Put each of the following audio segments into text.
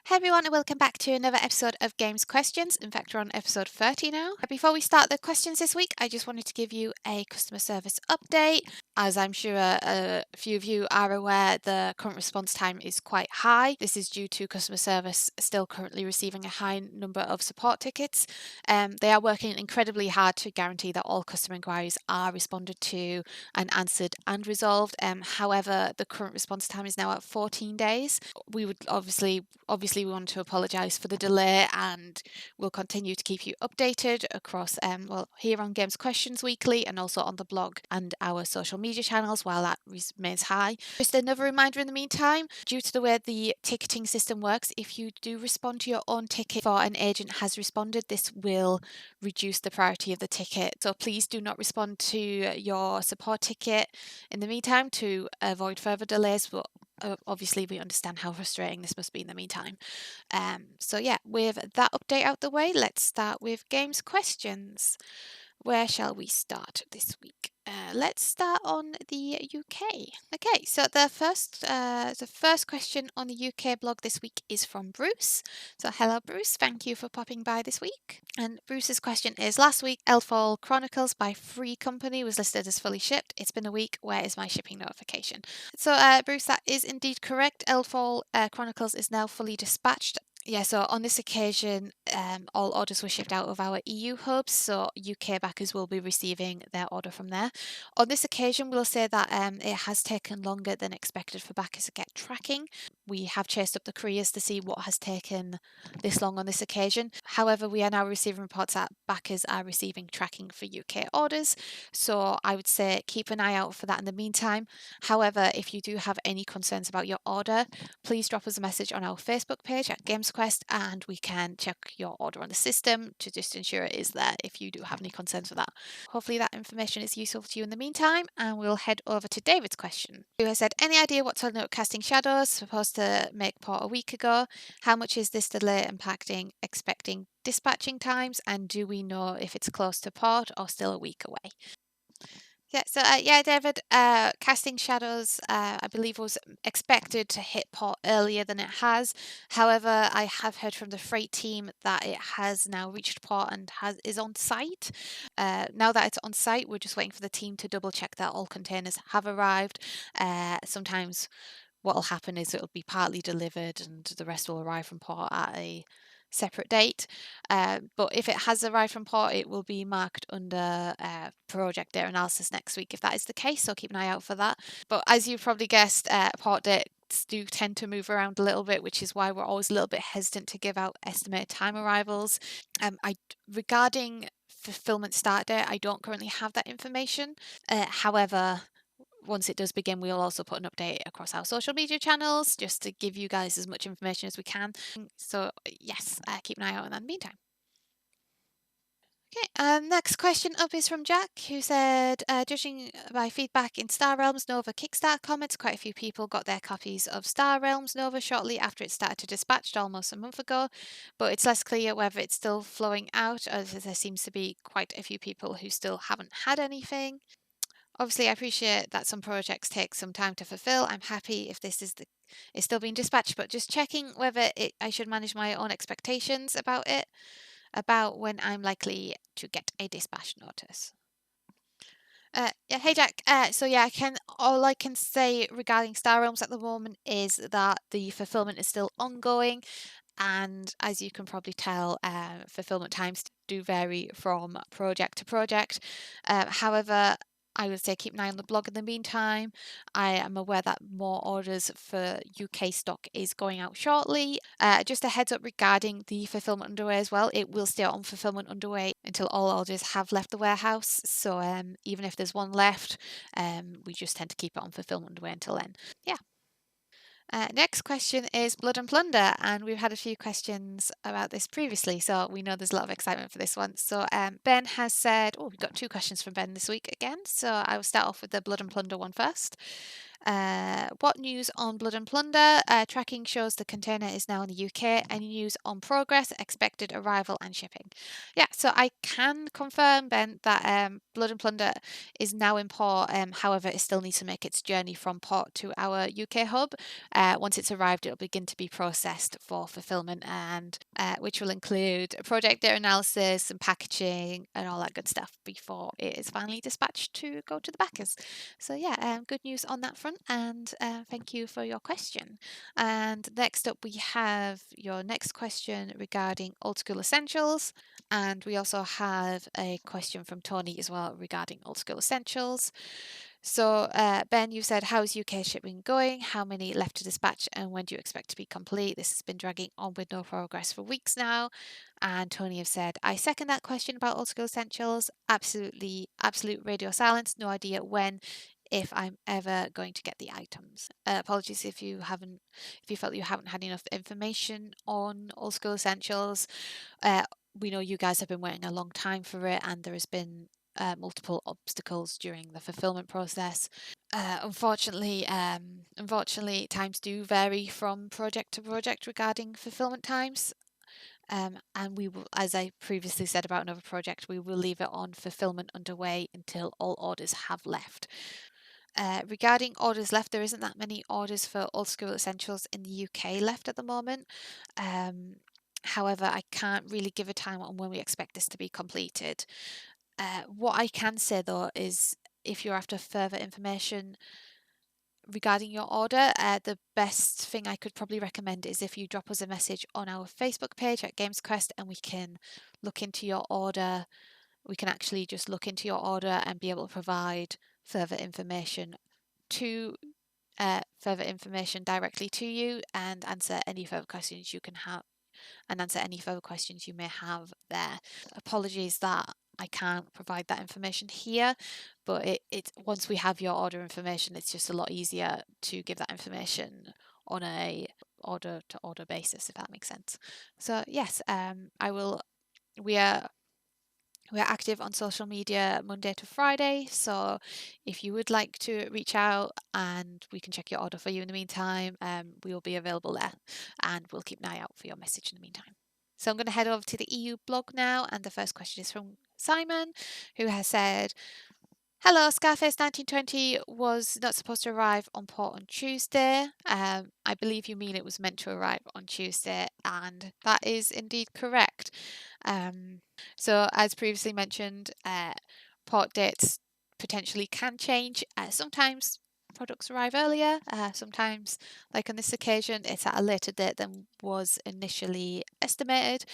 Hey everyone, and welcome back to another episode of GamesQuestions. In fact, we're on episode 30 now. Before we start the questions this week, I just wanted to give you a customer service update. As I'm sure a few of you are aware, the current response time is quite high. This is due to customer service still currently receiving a high number of support tickets. They are working incredibly hard to guarantee that all customer inquiries are responded to and answered and resolved. However, the current response time is now at 14 days. We would obviously we want to apologise for the delay, and we'll continue to keep you updated across here on GamesQuestions weekly and also on the blog and our social media channels while that remains high. Just another reminder in the meantime, due to the way the ticketing system works, if you do respond to your own ticket before an agent has responded, this will reduce the priority of the ticket. So please do not respond to your support ticket in the meantime to avoid further delays. But obviously we understand how frustrating this must be in the meantime. So yeah, with that update out the way, let's start with GamesQuestions. Where shall we start this week? Let's start on the UK. Okay, so the first question on the UK blog this week is from Bruce. So hello Bruce, thank you for popping by this week. And Bruce's question is, last week Eldfall Chronicles by Free Company was listed as fully shipped. It's been a week, where is my shipping notification? So Bruce, that is indeed correct. Eldfall Chronicles is now fully dispatched. Yeah, so on this occasion, all orders were shipped out of our EU hubs, so UK backers will be receiving their order from there. On this occasion, we'll say that it has taken longer than expected for backers to get tracking. We have chased up the couriers to see what has taken this long on this occasion. However, we are now receiving reports that backers are receiving tracking for UK orders, so I would say keep an eye out for that in the meantime. However, if you do have any concerns about your order, please drop us a message on our Facebook page at GamesQuest and we can check your order on the system to just ensure it is there if you do have any concerns with that. Hopefully that information is useful to you in the meantime, and we'll head over to David's question, who has said, any idea what turning up Casting Shadows supposed to make port a week ago? How much is this delay impacting expecting dispatching times, and do we know if it's close to port or still a week away? Yeah, David, Casting Shadows, I believe, was expected to hit port earlier than it has. However, I have heard from the freight team that it has now reached port and is on site. Now that it's on site, we're just waiting for the team to double check that all containers have arrived. Sometimes what will happen is it'll be partly delivered and the rest will arrive from port at a separate date. But if it has arrived from port, it will be marked under project data analysis next week if that is the case, so keep an eye out for that. But as you probably guessed, port dates do tend to move around a little bit, which is why we're always a little bit hesitant to give out estimated time arrivals. Regarding fulfillment start date, I don't currently have that information. However, once it does begin, we'll also put an update across our social media channels just to give you guys as much information as we can. So yes, keep an eye out on that in the meantime. Okay, next question up is from Jack, who said, judging by feedback in Star Realms Nova Kickstarter comments, quite a few people got their copies of Star Realms Nova shortly after it started to dispatch almost a month ago, but it's less clear whether it's still flowing out, as there seems to be quite a few people who still haven't had anything. Obviously, I appreciate that some projects take some time to fulfill. I'm happy if this is it's still being dispatched, but just checking whether I should manage my own expectations about it, about when I'm likely to get a dispatch notice. Yeah, hey Jack. So yeah, all I can say regarding Star Realms at the moment is that the fulfillment is still ongoing, and as you can probably tell, fulfillment times do vary from project to project. However, I would say keep an eye on the blog in the meantime. I am aware that more orders for UK stock is going out shortly. Just a heads up regarding the fulfillment underway as well. It will stay on fulfillment underway until all orders have left the warehouse. So even if there's one left, we just tend to keep it on fulfillment underway until then. Yeah. Next question is Blood and Plunder, and we've had a few questions about this previously, so we know there's a lot of excitement for this one. So Ben has said, we've got two questions from Ben this week again, so I will start off with the Blood and Plunder one first. What news on Blood and Plunder? Tracking shows the container is now in the UK. Any news on progress, expected arrival, and shipping? Yeah, so I can confirm, Ben, that Blood and Plunder is now in port. However, it still needs to make its journey from port to our UK hub. Once it's arrived, it'll begin to be processed for fulfillment, and which will include project data analysis and packaging and all that good stuff before it is finally dispatched to go to the backers. So yeah, good news on that front, and thank you for your question. And next up, we have your next question regarding Old School Essentials, and we also have a question from Tony as well regarding Old School Essentials. So Ben, you said, how's UK shipping going? How many left to dispatch, and when do you expect to be complete? This has been dragging on with no progress for weeks now. And Tony have said, I second that question about Old School Essentials. Absolute radio silence. No idea when, if I'm ever going to get the items. Apologies if you felt you haven't had enough information on Old School Essentials. We know you guys have been waiting a long time for it, and there has been multiple obstacles during the fulfillment process. Unfortunately, times do vary from project to project regarding fulfillment times. And we will, as I previously said about another project, we will leave it on fulfillment underway until all orders have left. Regarding orders left, there isn't that many orders for Old School Essentials in the UK left at the moment. However, I can't really give a time on when we expect this to be completed. What I can say though is, if you're after further information regarding your order, the best thing I could probably recommend is if you drop us a message on our Facebook page at GamesQuest, and we can look into your order. We can actually just look into your order and be able to provide further information directly to you, and answer any further questions you can have, and answer any further questions you may have there. Apologies that I can't provide that information here, but it once we have your order information, it's just a lot easier to give that information on a order to order basis, if that makes sense. So yes, I will. We are active on social media Monday to Friday, so if you would like to reach out and we can check your order for you in the meantime, we will be available there, and we'll keep an eye out for your message in the meantime. So I'm going to head over to the EU blog now, and the first question is from Simon, who has said, hello, Scarface 1920 was not supposed to arrive on port on Tuesday. I believe you mean it was meant to arrive on Tuesday, and that is indeed correct. So as previously mentioned, port dates potentially can change. Sometimes products arrive earlier, sometimes, like on this occasion, it's at a later date than was initially estimated.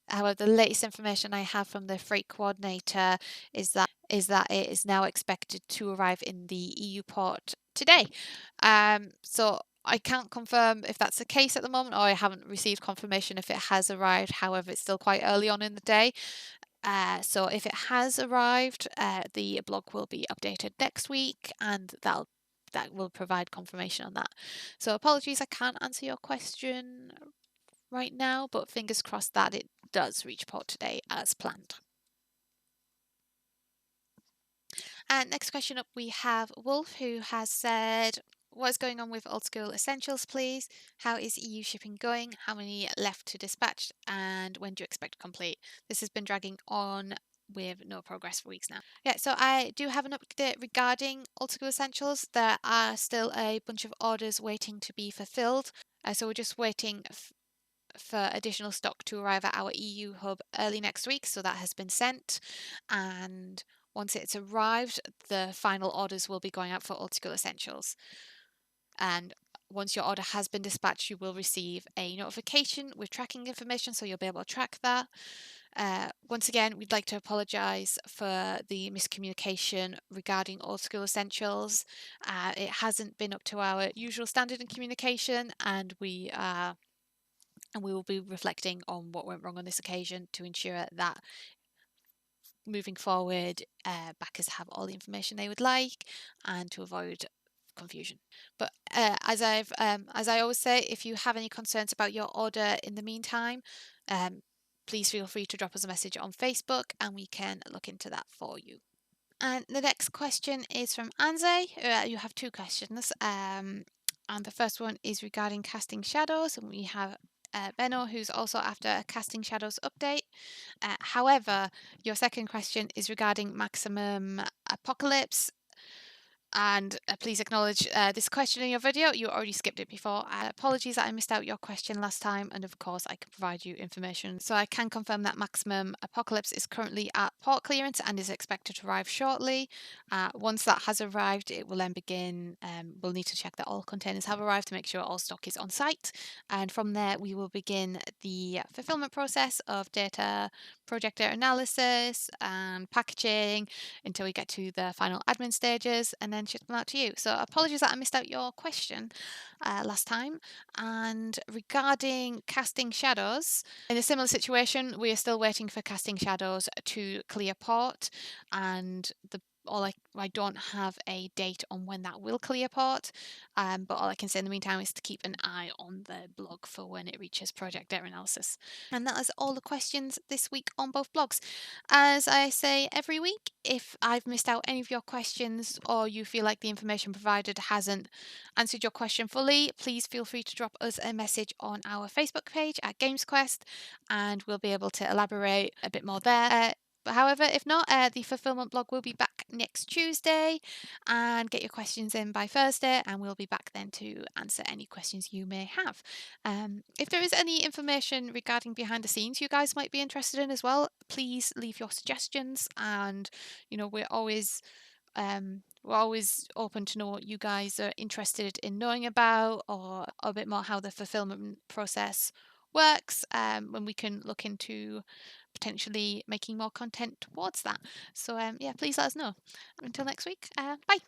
However, the latest information I have from the freight coordinator is that it is now expected to arrive in the EU port today. So I can't confirm if that's the case at the moment, or I haven't received confirmation if it has arrived. However, it's still quite early on in the day. So if it has arrived, the blog will be updated next week, and that will provide confirmation on that. So apologies, I can't answer your question right now, but fingers crossed that it does reach port today as planned. And next question up, we have Wolf, who has said, what is going on with Old School Essentials, please? How is EU shipping going? How many left to dispatch? And when do you expect to complete? This has been dragging on with no progress for weeks now. Yeah, so I do have an update regarding Old School Essentials. There are still a bunch of orders waiting to be fulfilled. So we're just waiting for additional stock to arrive at our EU hub early next week. So that has been sent. And once it's arrived, the final orders will be going out for Old School Essentials. And once your order has been dispatched, you will receive a notification with tracking information, so you'll be able to track that. Once again, we'd like to apologise for the miscommunication regarding Old School Essentials. It hasn't been up to our usual standard in communication, and we will be reflecting on what went wrong on this occasion to ensure that moving forward, backers have all the information they would like, and to avoid confusion. But as I always say, if you have any concerns about your order in the meantime, please feel free to drop us a message on Facebook, and we can look into that for you. And the next question is from Anze. You have two questions. And the first one is regarding casting shadows, and we have Benno, who's also after a casting shadows update. However, your second question is regarding maximum apocalypse. And please acknowledge this question in your video. You already skipped it before. Apologies that I missed out your question last time, and of course I can provide you information. So I can confirm that Maximum Apocalypse is currently at port clearance and is expected to arrive shortly. Once that has arrived, it will then begin. We'll need to check that all containers have arrived to make sure all stock is on site, and from there we will begin the fulfillment process of project data analysis and packaging until we get to the final admin stages and then ship them out to you. So apologies that I missed out your question last time. And regarding casting shadows, in a similar situation, we are still waiting for casting shadows to clear port, and I don't have a date on when that will clear port, but all I can say in the meantime is to keep an eye on the blog for when it reaches project data analysis. And that is all the questions this week on both blogs. As I say every week, if I've missed out any of your questions or you feel like the information provided hasn't answered your question fully, please feel free to drop us a message on our Facebook page at GamesQuest and we'll be able to elaborate a bit more there. However, if not, the fulfillment blog will be back next Tuesday, and get your questions in by Thursday, and we'll be back then to answer any questions you may have. If there is any information regarding behind the scenes you guys might be interested in as well, please leave your suggestions, and we're always open to know what you guys are interested in knowing about, or a bit more how the fulfillment process works, when we can look into potentially making more content towards that. So yeah, please let us know. Until next week, bye.